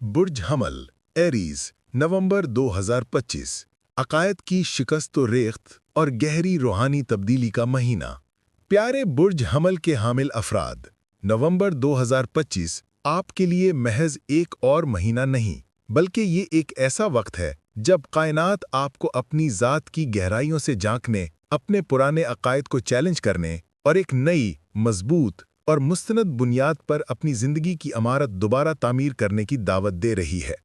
बुर्ज हमल, एरीज, नवंबर 2025। अकायद की शिकस्त व रेख्त और गहरी रूहानी तब्दीली का महीना। प्यारे बुर्ज हमल के हामिल अफराद, नवंबर 2025 आपके लिए महज एक और महीना नहीं, बल्कि ये एक ऐसा वक्त है जब कायनात आपको अपनी ज़ात की गहराइयों से झांकने, अपने पुराने अकायद को चैलेंज करने और एक नई, मजबूत और मुस्तनद बुनियाद पर अपनी ज़िंदगी की इमारत दोबारा तामीर करने की दावत दे रही है।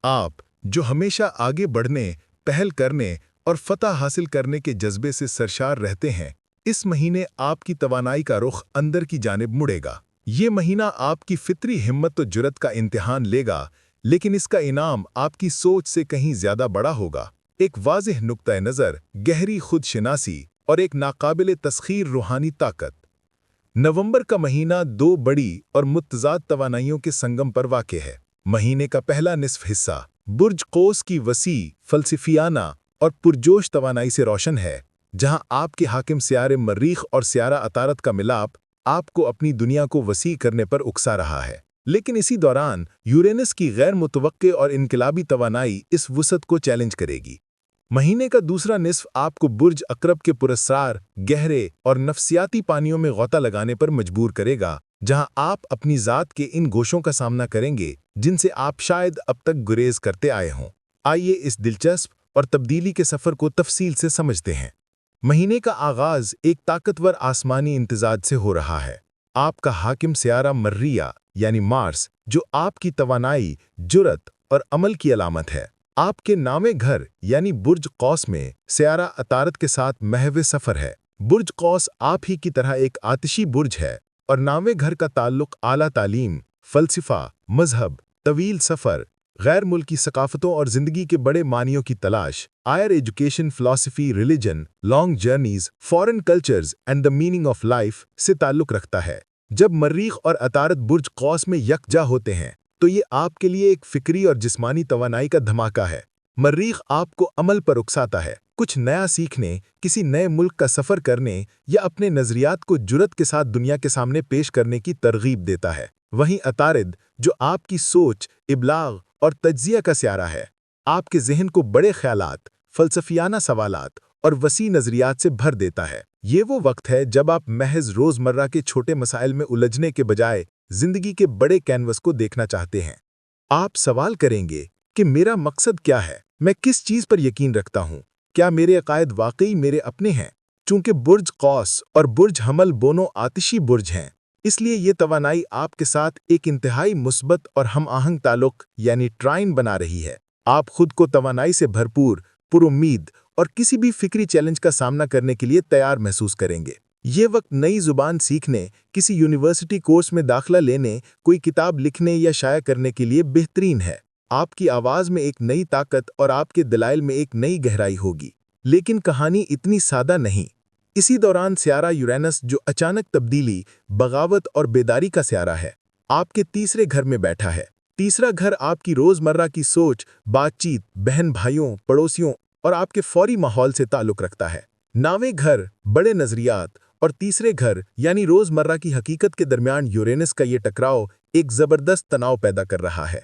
आप, जो हमेशा आगे बढ़ने, पहल करने और फतह हासिल करने के जज्बे से सरशार रहते हैं, इस महीने आपकी तवानाई का रुख अंदर की जानिब मुड़ेगा। ये महीना आपकी फितरी हिम्मत व जुरत का इम्तिहान लेगा, लेकिन इसका इनाम आपकी सोच से कहीं ज़्यादा बड़ा होगा। एक वाज़ेह नुक्ता नज़र, गहरी खुदशनासी और एक नाकाबिल तस्खीर रूहानी ताकत। नवंबर का महीना दो बड़ी और मुतज़ाद तवानाइयों के संगम पर वाक़ है। महीने का पहला निस्फ हिस्सा बुर्ज कौस की वसी, फलसफियाना और पुरजोश तवानाई से रोशन है, जहां आपके हाकिम सियारे मरीख और सियारा अतारत का मिलाप आपको अपनी दुनिया को वसी करने पर उकसा रहा है। लेकिन इसी दौरान यूरेनस की गैर मुतवक्के और इनकलाबी तवानाई इस वसत को चैलेंज करेगी। महीने का दूसरा निस्फ आपको बुर्ज अकरब के पुरस्रार, गहरे और नफसियाती पानियों में गौता लगाने पर मजबूर करेगा, जहां आप अपनी ज़ात के इन गोशों का सामना करेंगे जिनसे आप शायद अब तक गुरेज करते आए हों। आइए इस दिलचस्प और तब्दीली के सफ़र को तफसील से समझते हैं। महीने का आगाज़ एक ताकतवर आसमानी इम्तिजाज से हो रहा है। आपका हाकिम सियारा मर्रिया यानी मार्स, जो आपकी तवानाई, जुरत और अमल की अलामत है, आपके नामे घर यानी बुर्ज कौस में सियारा अतारत के साथ महव सफ़र है। बुर्ज कौस आप ही की तरह एक आतिशी बुर्ज है और नामे घर का ताल्लुक आला तालीम, फ़लसफ़ा, मजहब, तवील सफ़र, गैर मुल्की सकाफ़तों और ज़िंदगी के बड़े मानियों की तलाश, higher education, philosophy, religion, long journeys, foreign cultures and the meaning of life से ताल्लुक़ रखता है। जब मर्रीख और अतारत बुर्ज कौस में यकजा होते हैं, तो ये आपके लिए एक फ़िक्री और जिस्मानी तवानाई का धमाका है। मर्रीख आपको अमल पर उकसाता है, कुछ नया सीखने, किसी नए मुल्क का सफ़र करने या अपने नज़रियात को जुरत के साथ दुनिया के सामने पेश करने की तरगीब देता है। वहीं अतारिद, जो आपकी सोच, इब्लाग और तज्ज़िया का स्यारा है, आपके ज़हन को बड़े ख़यालात, फ़लसफ़ियाना सवालात और वसी नज़रियात से भर देता है। ये वो वक्त है जब आप महज रोज़मर्रा के छोटे मसाइल में उलझने के बजाय ज़िंदगी के बड़े कैनवस को देखना चाहते हैं। आप सवाल करेंगे कि मेरा मकसद क्या है, मैं किस चीज़ पर यकीन रखता हूँ, क्या मेरे अकायद वाकई मेरे अपने हैं। चूंकि बुर्ज कौस और बुर्ज हमल दोनों आतिशी बुर्ज हैं, इसलिए ये तवानाई आपके साथ एक इंतहाई मुस्बत और हम आहंग ताल्लुक यानी ट्राइन बना रही है। आप खुद को तवानाई से भरपूर, पुरुम्मीद और किसी भी फिक्री चैलेंज का सामना करने के लिए तैयार महसूस करेंगे। ये वक्त नई ज़ुबान सीखने, किसी यूनिवर्सिटी कोर्स में दाखिला लेने, कोई किताब लिखने या शाया करने के लिए बेहतरीन है। आपकी आवाज़ में एक नई ताकत और आपके दिलाइल में एक नई गहराई होगी। लेकिन कहानी इतनी सादा नहीं। इसी दौरान सियारा यूरेनस, जो अचानक तब्दीली, बगावत और बेदारी का सियारा है, आपके तीसरे घर में बैठा है। तीसरा घर आपकी रोज़मर्रा की सोच, बातचीत, बहन भाइयों, पड़ोसियों और आपके फौरी माहौल से ताल्लुक़ रखता है। नावे घर, बड़े नज़रियात और तीसरे घर यानी रोज़मर्रा की हकीकत के दरमियान यूरेनस का ये टकराव एक ज़बरदस्त तनाव पैदा कर रहा है।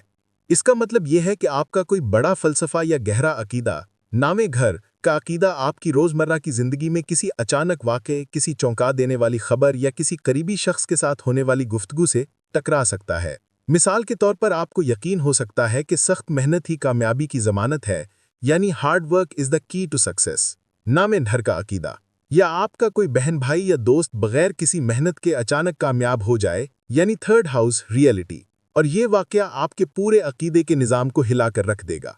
इसका मतलब यह है कि आपका कोई बड़ा फ़लसफ़ा या गहरा अकीदा, नामे घर का अकीदा आपकी रोज़मर्रा की ज़िंदगी में किसी अचानक वाक़े, किसी चौंका देने वाली खबर या किसी करीबी शख्स के साथ होने वाली गुफ्तगू से टकरा सकता है। मिसाल के तौर पर आपको यकीन हो सकता है कि सख्त मेहनत ही कामयाबी की ज़मानत है, यानी hard work is the key to success. नामे घर का अकीदा, या आपका कोई बहन भाई या दोस्त बगैर किसी मेहनत के अचानक कामयाब हो जाए, यानी थर्ड हाउस रियलिटी, और ये वाक़या आपके पूरे अकीदे के निज़ाम को हिलाकर रख देगा।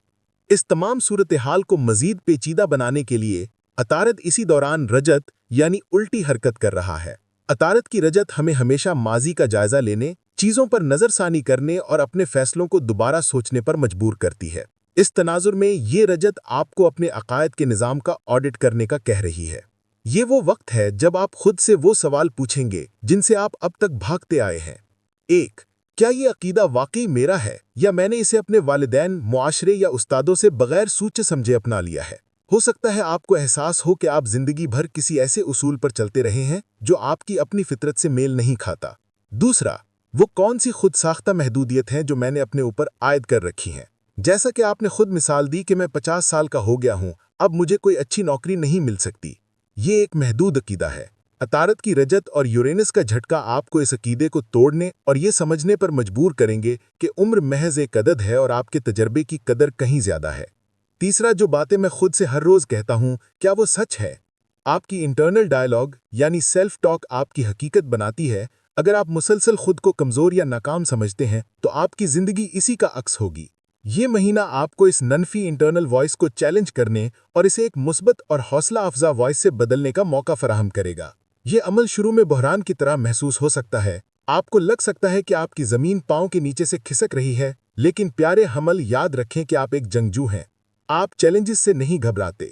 इस तमाम सूरत हाल को मज़ीद पेचीदा बनाने के लिए अतारत इसी दौरान रजत यानी उल्टी हरकत कर रहा है। अतारत की रजत हमें हमेशा माजी का जायज़ा लेने, चीज़ों पर नज़रसानी करने और अपने फ़ैसलों को दोबारा सोचने पर मजबूर करती है। इस तनाजुर में ये रजत आपको अपने अकायद के निज़ाम का ऑडिट करने का कह रही है। ये वो वक्त है जब आप खुद से वो सवाल पूछेंगे जिनसे आप अब तक भागते आए हैं। 1. क्या ये अकीदा वाकई मेरा है, या मैंने इसे अपने वालिदैन, मुआशरे या उस्तादों से बगैर सोचे समझे अपना लिया है। हो सकता है आपको एहसास हो कि आप जिंदगी भर किसी ऐसे उसूल पर चलते रहे हैं जो आपकी अपनी फितरत से मेल नहीं खाता। दूसरा, وہ کون سی خود ساختہ محدودیت ہیں جو میں نے اپنے اوپر عائد کر رکھی ہیں؟ جیسا کہ آپ نے خود مثال دی کہ میں 50 سال کا ہو گیا ہوں، اب مجھے کوئی اچھی نوکری نہیں مل سکتی۔ یہ ایک محدود عقیدہ ہے۔ عطارد کی رجت اور یورینس کا جھٹکا آپ کو اس عقیدے کو توڑنے اور یہ سمجھنے پر مجبور کریں گے کہ عمر محض ایک عدد ہے اور آپ کے تجربے کی قدر کہیں زیادہ ہے۔ تیسرا، جو باتیں میں خود سے ہر روز کہتا ہوں، کیا وہ سچ ہے؟ آپ کی انٹرنل ڈائلاگ یعنی سیلف ٹاک آپ کی حقیقت بناتی ہے۔ اگر آپ مسلسل خود کو کمزور یا ناکام سمجھتے ہیں تو آپ کی زندگی اسی کا عکس ہوگی۔ یہ مہینہ آپ کو اس منفی انٹرنل وائس کو چیلنج کرنے اور اسے ایک مثبت اور حوصلہ افزا وائس سے بدلنے کا موقع فراہم کرے گا۔ یہ عمل شروع میں بحران کی طرح محسوس ہو سکتا ہے۔ آپ کو لگ سکتا ہے کہ آپ کی زمین پاؤں کے نیچے سے کھسک رہی ہے، لیکن پیارے حمل، یاد رکھیں کہ آپ ایک جنگجو ہیں۔ آپ چیلنجز سے نہیں گھبراتے۔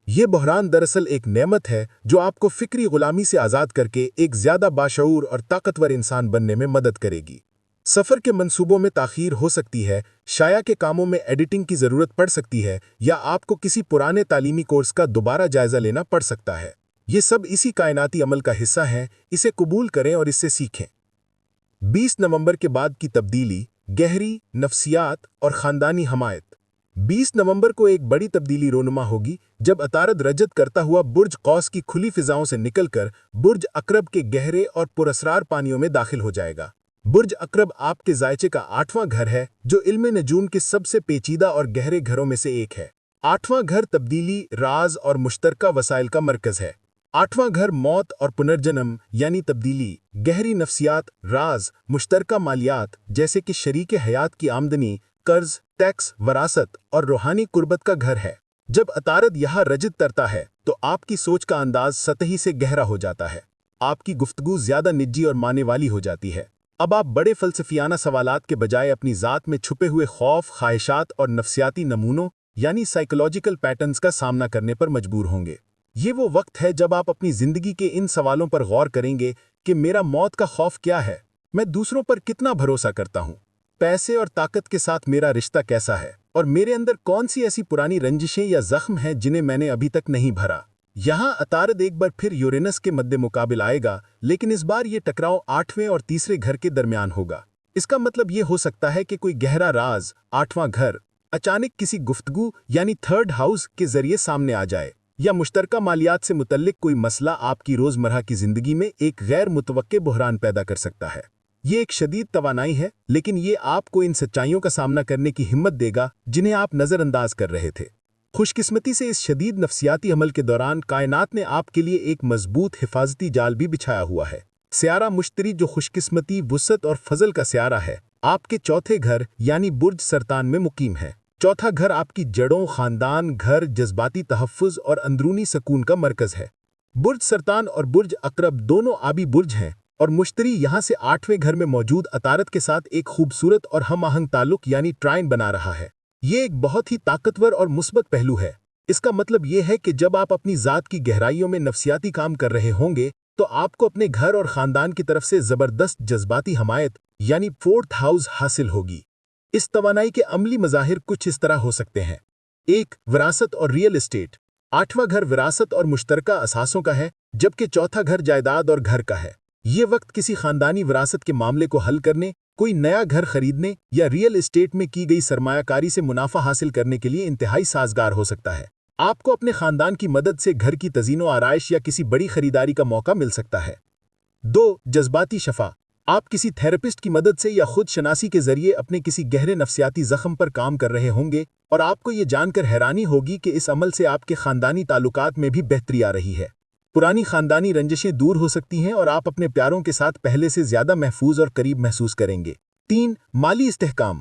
یہ بحران دراصل ایک نعمت ہے جو آپ کو فکری غلامی سے آزاد کر کے ایک زیادہ باشعور اور طاقتور انسان بننے میں مدد کرے گی۔ سفر کے منصوبوں میں تاخیر ہو سکتی ہے، شائع کے کاموں میں ایڈیٹنگ کی ضرورت پڑ سکتی ہے، یا آپ کو کسی پرانے تعلیمی کورس کا دوبارہ جائزہ لینا پڑ سکتا ہے۔ یہ سب اسی کائناتی عمل کا حصہ ہیں، اسے قبول کریں اور اس سے سیکھیں۔ 20 نومبر کے بعد کی تبدیلی، گہری نفسیات اور خاندانی حمایت۔ 20 نومبر کو ایک بڑی تبدیلی رونما ہوگی جب عطارد رجت کرتا ہوا برج قوس کی کھلی فضاؤں سے نکل کر برج عقرب کے گہرے اور پراسرار پانیوں میں داخل ہو جائے گا۔ برج عقرب آپ کے ذائچے کا 8واں گھر ہے، جو علم نجوم کے سب سے پیچیدہ اور گہرے گھروں میں سے ایک ہے۔ 8واں گھر تبدیلی، راز اور مشترکہ وسائل کا مرکز ہے۔ 8واں گھر موت اور پنرجنم یعنی تبدیلی، گہری نفسیات، راز، مشترکہ مالیات جیسے کہ شریک حیات کی آمدنی، قرض، ٹیکس، وراثت اور روحانی قربت کا گھر ہے۔ جب عطارد یہاں رجت ترتا ہے تو آپ کی سوچ کا انداز سطحی سے گہرا ہو جاتا ہے۔ آپ کی گفتگو زیادہ نجی اور معنی والی ہو جاتی ہے۔ اب آپ بڑے فلسفیانہ سوالات کے بجائے اپنی ذات میں چھپے ہوئے خوف، خواہشات اور نفسیاتی نمونوں یعنی سائیکولوجیکل پیٹرنز کا سامنا کرنے پر مجبور ہوں گے۔ یہ وہ وقت ہے جب آپ اپنی زندگی کے ان سوالوں پر غور کریں گے کہ میرا موت کا خوف کیا ہے؟ میں دوسروں پر کتنا بھروسہ کرتا ہوں؟ پیسے اور طاقت کے ساتھ میرا رشتہ کیسا ہے؟ اور میرے اندر کون سی ایسی پرانی رنجشیں یا زخم ہیں جنہیں میں نے ابھی تک نہیں بھرا؟ یہاں عطارد ایک بار پھر یورینس کے مد مقابل آئے گا، لیکن اس بار یہ ٹکراؤ 8ویں اور تیسرے گھر کے درمیان ہوگا۔ اس کا مطلب یہ ہو سکتا ہے کہ کوئی گہرا راز، 8واں گھر، اچانک کسی گفتگو یعنی 3rd ہاؤس کے ذریعے سامنے آ جائے، یا مشترکہ مالیات سے متعلق کوئی مسئلہ آپ کی روزمرہ کی زندگی میں ایک غیر متوقع بحران پیدا کر سکتا ہے۔ یہ ایک شدید توانائی ہے، لیکن یہ آپ کو ان سچائیوں کا سامنا کرنے کی ہمت دے گا جنہیں آپ نظر انداز کر رہے تھے۔ خوش قسمتی سے اس شدید نفسیاتی عمل کے دوران کائنات نے آپ کے لیے ایک مضبوط حفاظتی جال بھی بچھایا ہوا ہے۔ سیارہ مشتری، جو خوش قسمتی، وسعت اور فضل کا سیارہ ہے، آپ کے چوتھے گھر یعنی برج سرطان میں مقیم ہے۔ چوتھا گھر آپ کی جڑوں، خاندان، گھر، جذباتی تحفظ اور اندرونی سکون کا مرکز ہے۔ برج سرطان اور برج عقرب دونوں آبی برج ہیں، اور مشتری یہاں سے 8ویں گھر میں موجود عطارد کے ساتھ ایک خوبصورت اور ہم آہنگ تعلق یعنی ٹرائن بنا رہا ہے۔ یہ ایک بہت ہی طاقتور اور مثبت پہلو ہے۔ اس کا مطلب یہ ہے کہ جب آپ اپنی ذات کی گہرائیوں میں نفسیاتی کام کر رہے ہوں گے تو آپ کو اپنے گھر اور خاندان کی طرف سے زبردست جذباتی حمایت یعنی 4th ہاؤس حاصل ہوگی۔ اس توانائی کے عملی مظاہر کچھ اس طرح ہو سکتے ہیں۔ 1. وراثت اور ریئل اسٹیٹ۔ 8واں گھر وراثت اور مشترکہ اثاثوں کا ہے، جبکہ چوتھا گھر جائیداد اور گھر کا ہے۔ یہ وقت کسی خاندانی وراثت کے معاملے کو حل کرنے، کوئی نیا گھر خریدنے یا ریئل اسٹیٹ میں کی گئی سرمایہ کاری سے منافع حاصل کرنے کے لیے انتہائی سازگار ہو سکتا ہے۔ آپ کو اپنے خاندان کی مدد سے گھر کی تزئین و آرائش یا کسی بڑی خریداری کا موقع مل سکتا ہے۔ 2. جذباتی شفا۔ آپ کسی تھراپسٹ کی مدد سے یا خود شناسی کے ذریعے اپنے کسی گہرے نفسیاتی زخم پر کام کر رہے ہوں گے، اور آپ کو یہ جان کر حیرانی ہوگی کہ اس عمل سے آپ کے خاندانی تعلقات میں بھی بہتری آ رہی ہے۔ پرانی خاندانی رنجشیں دور ہو سکتی ہیں اور آپ اپنے پیاروں کے ساتھ پہلے سے زیادہ محفوظ اور قریب محسوس کریں گے۔ 3. مالی استحکام۔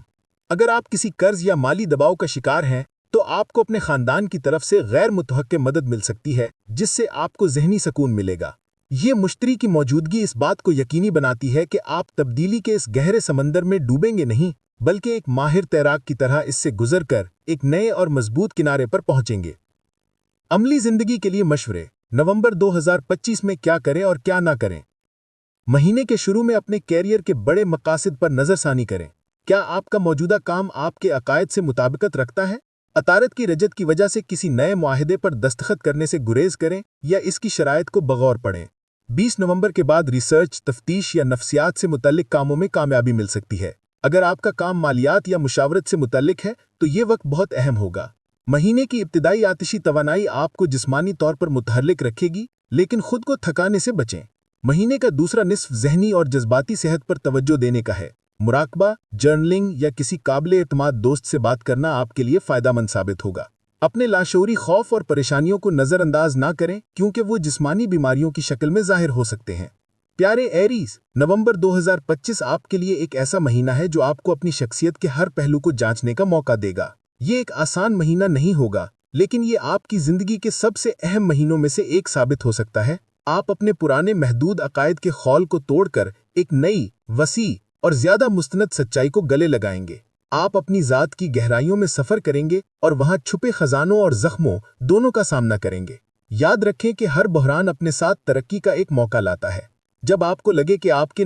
اگر آپ کسی قرض یا مالی دباؤ کا شکار ہیں تو آپ کو اپنے خاندان کی طرف سے غیر متوقع مدد مل سکتی ہے، جس سے آپ کو ذہنی سکون ملے گا۔ یہ مشتری کی موجودگی اس بات کو یقینی بناتی ہے کہ آپ تبدیلی کے اس گہرے سمندر میں ڈوبیں گے نہیں، بلکہ ایک ماہر تیراک کی طرح اس سے گزر کر ایک نئے اور مضبوط کنارے پر پہنچیں گے۔ عملی زندگی کے لیے مشورے۔ نومبر 2025 میں کیا کریں اور کیا نہ کریں۔ مہینے کے شروع میں اپنے کیریئر کے بڑے مقاصد پر نظر ثانی کریں۔ کیا آپ کا موجودہ کام آپ کے عقائد سے مطابقت رکھتا ہے؟ عطارد کی رجت کی وجہ سے کسی نئے معاہدے پر دستخط کرنے سے گریز کریں یا اس کی شرائط کو بغور پڑھیں۔ 20 नवंबर के बाद रिसर्च, तफ्तीश या नफ्सियात से मुतल्लिक कामों में कामयाबी मिल सकती है। अगर आपका काम मालियात या मुशावरत से मुतल्लिक है तो ये वक्त बहुत अहम होगा। महीने की इब्तिदाई आतिशी तवानाई आपको जिस्मानी तौर पर मुतहर्रिक रखेगी, लेकिन खुद को थकाने से बचें। महीने का दूसरा निस्फ ज़हनी और जज्बाती सेहत पर तवज्जो देने का है। मुराकबा, जर्नलिंग या किसी काबिले एतमाद दोस्त से बात करना आपके लिए फ़ायदेमंद साबित होगा। अपने लाशऊरी खौफ और परेशानियों को नज़रअंदाज ना करें, क्योंकि वो जिस्मानी बीमारियों की शक्ल में ज़ाहिर हो सकते हैं। प्यारे एरीज, नवंबर 2025 आपके लिए एक ऐसा महीना है जो आपको अपनी शख्सियत के हर पहलू को जांचने का मौका देगा। ये एक आसान महीना नहीं होगा, लेकिन ये आपकी ज़िंदगी के सबसे अहम महीनों में से एक साबित हो सकता है। आप अपने पुराने महदूद अकायद के खौल को तोड़कर एक नई, वसी और ज़्यादा मुस्तनद सच्चाई को गले लगाएंगे। आप अपनी ज़ात की गहराइयों में सफ़र करेंगे और वहाँ छुपे खजानों और ज़ख्मों दोनों का सामना करेंगे। याद रखें कि हर बहरान अपने साथ तरक्की का एक मौका लाता है। जब आपको लगे कि आपके